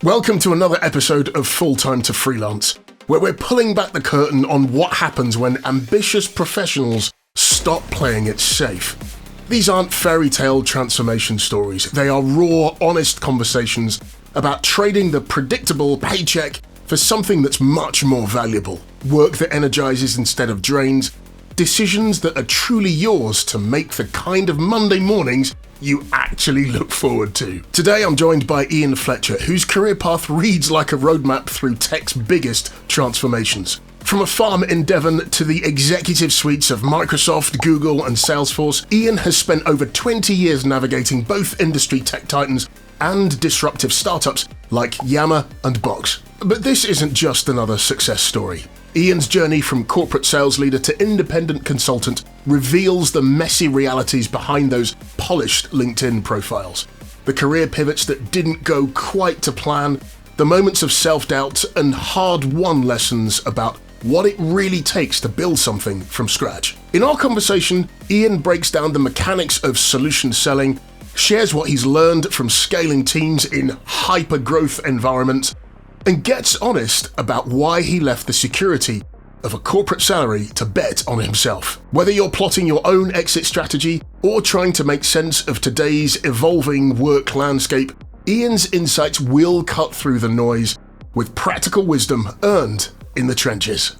Welcome to another episode of Full Time to Freelance, where we're pulling back the curtain on what happens when ambitious professionals stop playing it safe. These aren't fairy tale transformation stories. They are raw, honest conversations about trading the predictable paycheck for something that's much more valuable. Work that energizes instead of drains. Decisions that are truly yours to make the kind of Monday mornings you actually look forward to. Today I'm joined by Iain Fletcher, whose career path reads like a roadmap through tech's biggest transformations. From a farm in Devon to the executive suites of Microsoft, Google and Salesforce, Iain has spent over 20 years navigating both industry tech titans and disruptive startups like Yammer and Box. But this isn't just another success story. Iain's journey from corporate sales leader to independent consultant reveals the messy realities behind those polished LinkedIn profiles. The career pivots that didn't go quite to plan, the moments of self-doubt and hard-won lessons about what it really takes to build something from scratch. In our conversation, Iain breaks down the mechanics of solution selling, shares what he's learned from scaling teams in hyper-growth environments, and gets honest about why he left the security of a corporate salary to bet on himself. Whether you're plotting your own exit strategy or trying to make sense of today's evolving work landscape, Iain's insights will cut through the noise with practical wisdom earned in the trenches.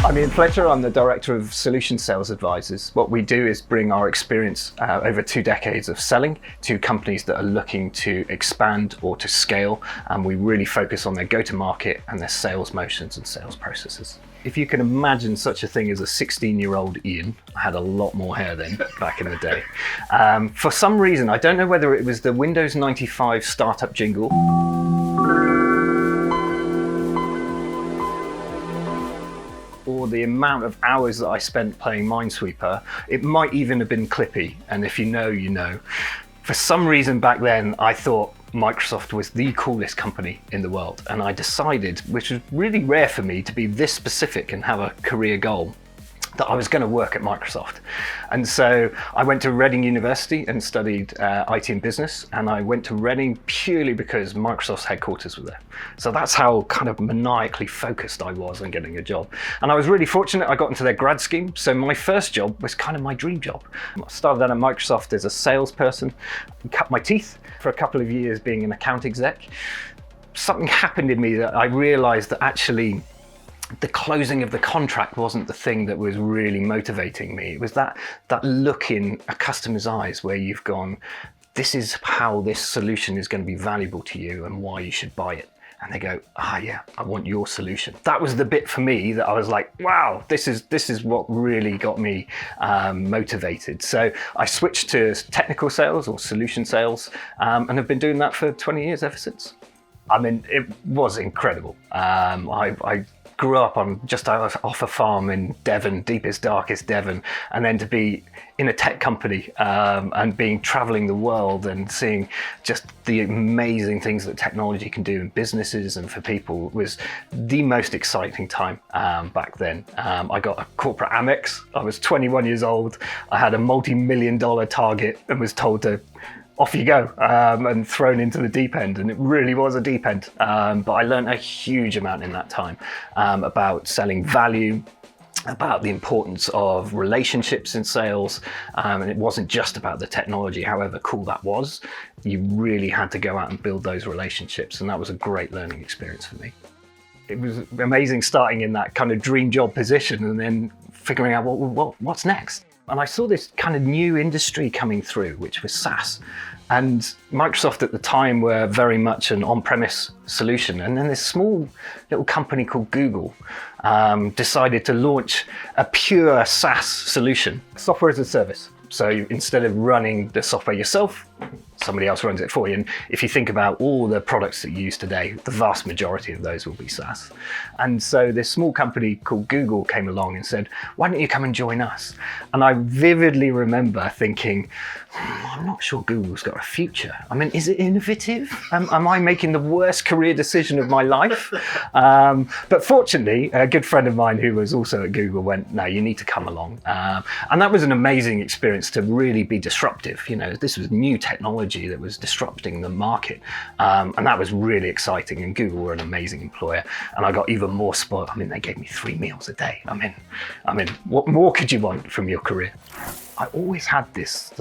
I'm Iain Fletcher, I'm the Director of Solution Sales Advisors. What we do is bring our experience over 2 decades of selling to companies that are looking to expand or to scale, and we really focus on their go-to-market and their sales motions and sales processes. If you can imagine such a thing as a 16-year-old Iain, I had a lot more hair then, back in the day. For some reason, I don't know whether it was the Windows 95 startup jingle, or the amount of hours that I spent playing Minesweeper, it might even have been Clippy, and if you know, you know. For some reason back then, I thought Microsoft was the coolest company in the world, and I decided, which was really rare for me to be this specific and have a career goal, that I was going to work at Microsoft. And so I went to Reading University and studied IT and business, and I went to Reading purely because Microsoft's headquarters were there. So that's how kind of maniacally focused I was on getting a job. And I was really fortunate I got into their grad scheme, so my first job was kind of my dream job. I started out at Microsoft as a salesperson, cut my teeth for a couple of years being an account exec. Something happened in me that I realized that actually the closing of the contract wasn't the thing that was really motivating me. It was that look in a customer's eyes where you've gone, this is how this solution is going to be valuable to you and why you should buy it. And they go, yeah, I want your solution. That was the bit for me that I was like, wow, this is what really got me motivated. So I switched to technical sales or solution sales, and have been doing that for 20 years ever since. I mean, it was incredible. I grew up on just off a farm in Devon, deepest, darkest Devon, and then to be in a tech company and traveling the world and seeing just the amazing things that technology can do in businesses and for people was the most exciting time back then. I got a corporate Amex. I was 21 years old. I had a multi-million-dollar target and was told to off you go, and thrown into the deep end. And it really was a deep end. But I learned a huge amount in that time about selling value, about the importance of relationships in sales. And it wasn't just about the technology, however cool that was. You really had to go out and build those relationships. And that was a great learning experience for me. It was amazing starting in that kind of dream job position and then figuring out what's next. And I saw this kind of new industry coming through, which was SaaS. And Microsoft at the time were very much an on-premise solution. And then this small little company called Google decided to launch a pure SaaS solution, software as a service. So instead of running the software yourself, somebody else runs it for you. And if you think about all the products that you use today, the vast majority of those will be SaaS. And so this small company called Google came along and said, why don't you come and join us? And I vividly remember thinking, I'm not sure Google's got a future. I mean, is it innovative? Am I making the worst career decision of my life? But fortunately, a good friend of mine who was also at Google went, no, you need to come along. And that was an amazing experience to really be disruptive. This was new technology that was disrupting the market. And that was really exciting. And Google were an amazing employer. And I got even more spoiled. I mean, they gave me 3 meals a day. I mean, what more could you want from your career? I always had this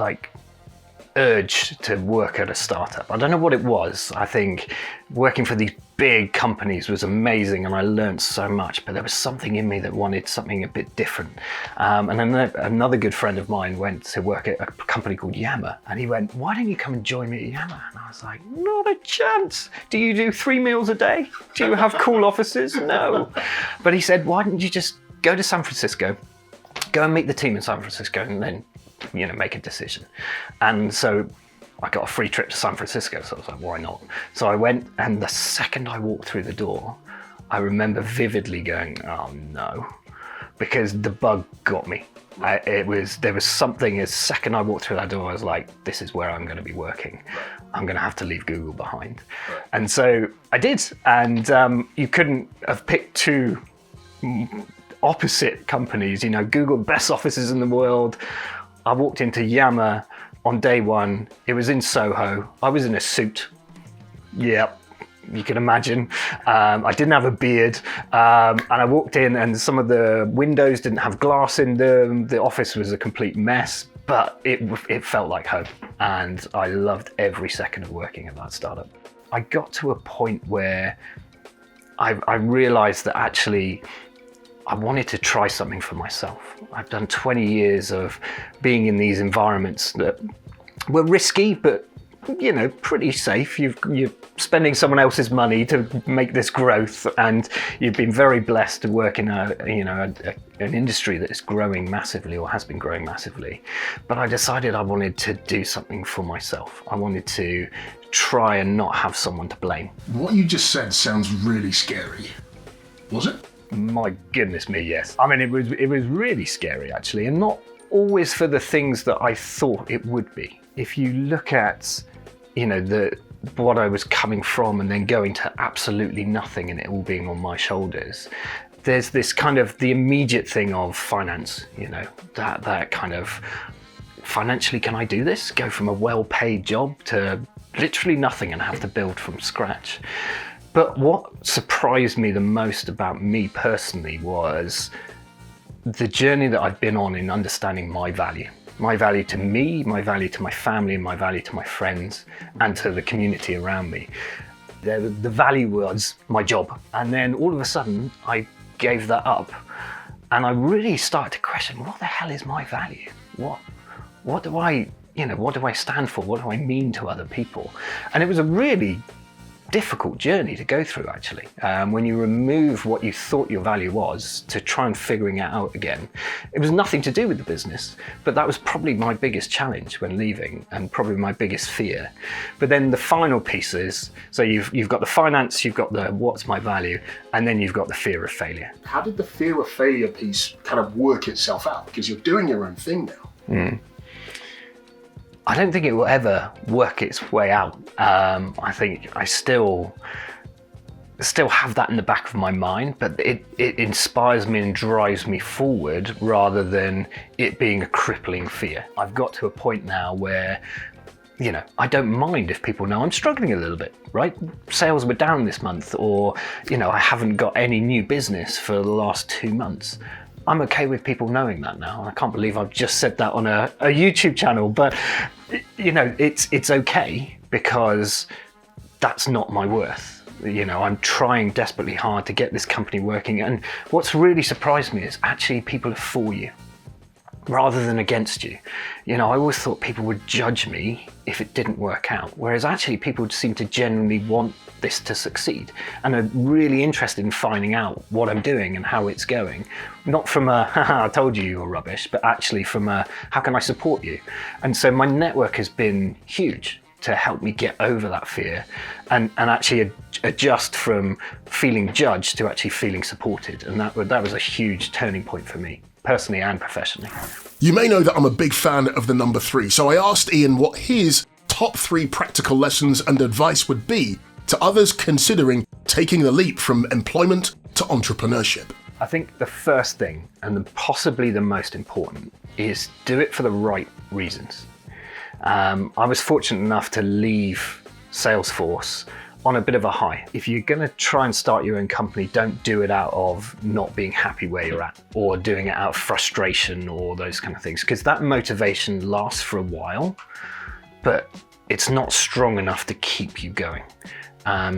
urge to work at a startup. I don't know what it was. I think working for these big companies was amazing and I learned so much, but there was something in me that wanted something a bit different. And then another good friend of mine went to work at a company called Yammer, and he went, why don't you come and join me at Yammer? And I was like, not a chance. Do you do 3 meals a day? Do you have cool offices? No. But he said, why don't you just go to San Francisco, go and meet the team in San Francisco, and then make a decision. And so I got a free trip to San Francisco, so I was like, why not? So I went, and the second I walked through the door, I remember vividly going, oh no, because the bug got me. There was something, as second I walked through that door, I was like, this is where I'm going to be working. I'm going to have to leave Google behind. And so I did, and you couldn't have picked two opposite companies. Google, best offices in the world. I walked into Yammer on day one. It was in Soho. I was in a suit. Yep, you can imagine. I didn't have a beard. And I walked in and some of the windows didn't have glass in them. The office was a complete mess, but it felt like home. And I loved every second of working at that startup. I got to a point where I realized that actually I wanted to try something for myself. I've done 20 years of being in these environments that were risky, but pretty safe. You're spending someone else's money to make this growth, and you've been very blessed to work in an industry that is growing massively, or has been growing massively. But I decided I wanted to do something for myself. I wanted to try and not have someone to blame. What you just said sounds really scary. Was it? My goodness me, yes. I mean, it was really scary actually, and not always for the things that I thought it would be. If you look at, what I was coming from and then going to absolutely nothing and it all being on my shoulders, there's this kind of the immediate thing of finance, that kind of financially, can I do this? Go from a well-paid job to literally nothing and have to build from scratch. But what surprised me the most about me personally was the journey that I've been on in understanding my value to me, my value to my family, and my value to my friends and to the community around me. The value was my job. And then all of a sudden I gave that up and I really started to question, what the hell is my value? What do I stand for? What do I mean to other people? And it was a really difficult journey to go through actually. When you remove what you thought your value was to try and figuring it out again. It was nothing to do with the business, but that was probably my biggest challenge when leaving and probably my biggest fear. But then the final pieces, so you've got the finance, you've got the what's my value, and then you've got the fear of failure. How did the fear of failure piece kind of work itself out? Because you're doing your own thing now. I don't think it will ever work its way out. I think I still have that in the back of my mind, but it inspires me and drives me forward rather than it being a crippling fear. I've got to a point now where, I don't mind if people know I'm struggling a little bit, right? Sales were down this month, or, I haven't got any new business for the last 2 months. I'm okay with people knowing that now. I can't believe I've just said that on a YouTube channel, but it's okay because that's not my worth. I'm trying desperately hard to get this company working. And what's really surprised me is actually people are for you rather than against you. I always thought people would judge me if it didn't work out, whereas actually people seem to genuinely want this to succeed and are really interested in finding out what I'm doing and how it's going. Not from a, haha, I told you were rubbish, but actually from a, how can I support you? And so my network has been huge to help me get over that fear and actually adjust from feeling judged to actually feeling supported. And that was a huge turning point for me, personally and professionally. You may know that I'm a big fan of the number 3, so I asked Iain what his top 3 practical lessons and advice would be to others considering taking the leap from employment to entrepreneurship. I think the first thing, and possibly the most important, is do it for the right reasons. I was fortunate enough to leave Salesforce on a bit of a high. If you're going to try and start your own company, don't do it out of not being happy where you're at, or doing it out of frustration or those kind of things, because that motivation lasts for a while, but it's not strong enough to keep you going.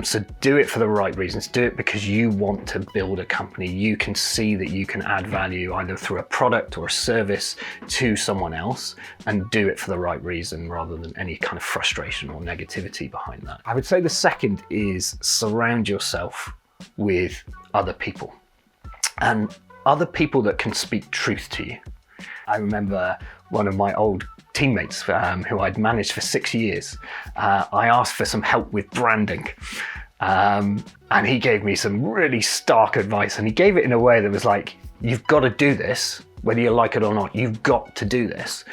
So do it for the right reasons. Do it because you want to build a company. You can see that you can add value either through a product or a service to someone else, and do it for the right reason rather than any kind of frustration or negativity behind that. I would say the second is surround yourself with other people, and other people that can speak truth to you. I remember one of my old teammates who I'd managed for 6 years. I asked for some help with branding, and he gave me some really stark advice, and he gave it in a way that was like, you've got to do this, whether you like it or not, you've got to do this.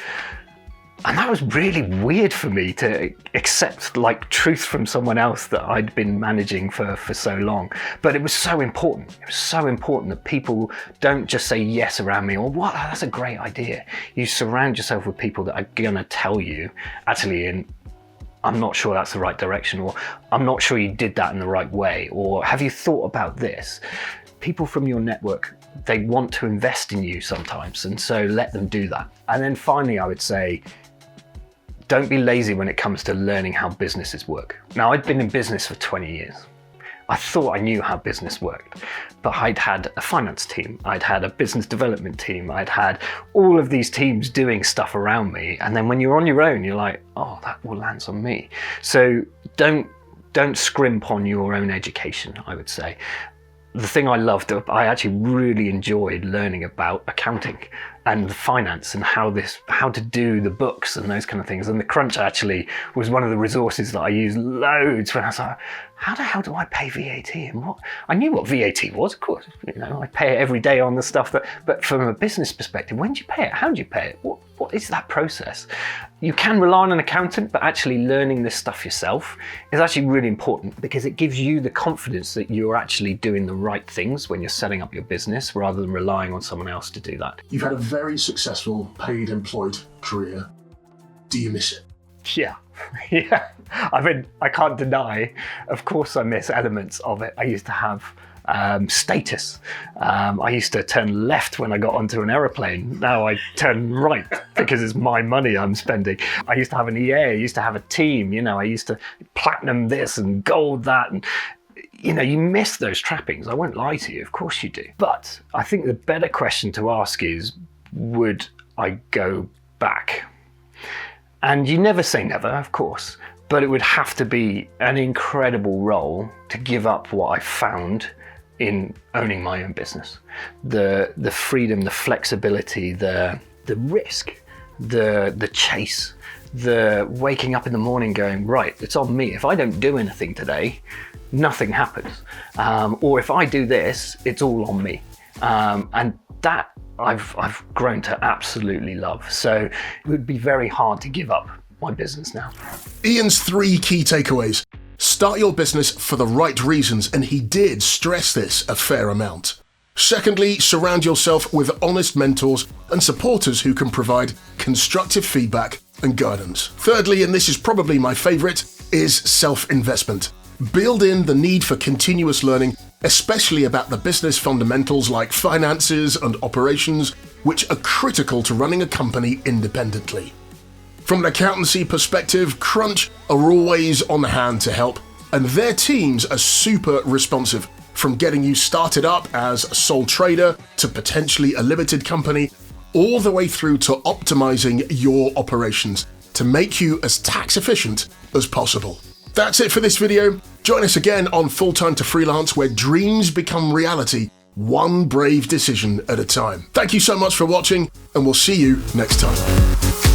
And that was really weird for me to accept like truth from someone else that I'd been managing for so long. But it was so important. It was so important that people don't just say yes around me or what, that's a great idea. You surround yourself with people that are gonna tell you, actually, I'm not sure that's the right direction, or I'm not sure you did that in the right way, or have you thought about this? People from your network, they want to invest in you sometimes, and so let them do that. And then finally, I would say, don't be lazy when it comes to learning how businesses work. Now, I'd been in business for 20 years. I thought I knew how business worked, but I'd had a finance team, I'd had a business development team, I'd had all of these teams doing stuff around me. And then when you're on your own, you're like, oh, that all lands on me. So don't scrimp on your own education, I would say. The thing I loved, I actually really enjoyed learning about accounting and finance and how to do the books and those kind of things. And the Crunch actually was one of the resources that I used loads when I was like, how the hell do I pay VAT? And what? I knew what VAT was, of course. I pay it every day on the stuff but from a business perspective, when do you pay it? How do you pay it? What is that process? You can rely on an accountant, but actually learning this stuff yourself is actually really important because it gives you the confidence that you're actually doing the right things when you're setting up your business rather than relying on someone else to do that. You've had a very successful paid employed career. Do you miss it? Yeah. Yeah. I mean, I can't deny, of course I miss elements of it. I used to have status. I used to turn left when I got onto an aeroplane. Now I turn right because it's my money I'm spending. I used to have an EA, I used to have a team, I used to platinum this and gold that. And you miss those trappings. I won't lie to you, of course you do. But I think the better question to ask is, would I go back? And you never say never, of course, but it would have to be an incredible role to give up what I found in owning my own business. The freedom, the flexibility, the risk, the chase, the waking up in the morning going, right, it's on me. If I don't do anything today, nothing happens. Or if I do this, it's all on me. And that I've grown to absolutely love. So it would be very hard to give up my business now. Iain's 3 key takeaways. Start your business for the right reasons, and he did stress this a fair amount. Secondly, surround yourself with honest mentors and supporters who can provide constructive feedback and guidance. Thirdly, and this is probably my favourite, is self-investment. Build in the need for continuous learning, especially about the business fundamentals like finances and operations, which are critical to running a company independently. From an accountancy perspective, Crunch are always on hand to help, and their teams are super responsive, from getting you started up as a sole trader to potentially a limited company, all the way through to optimizing your operations to make you as tax efficient as possible. That's it for this video. Join us again on Full Time to Freelance, where dreams become reality, one brave decision at a time. Thank you so much for watching, and we'll see you next time.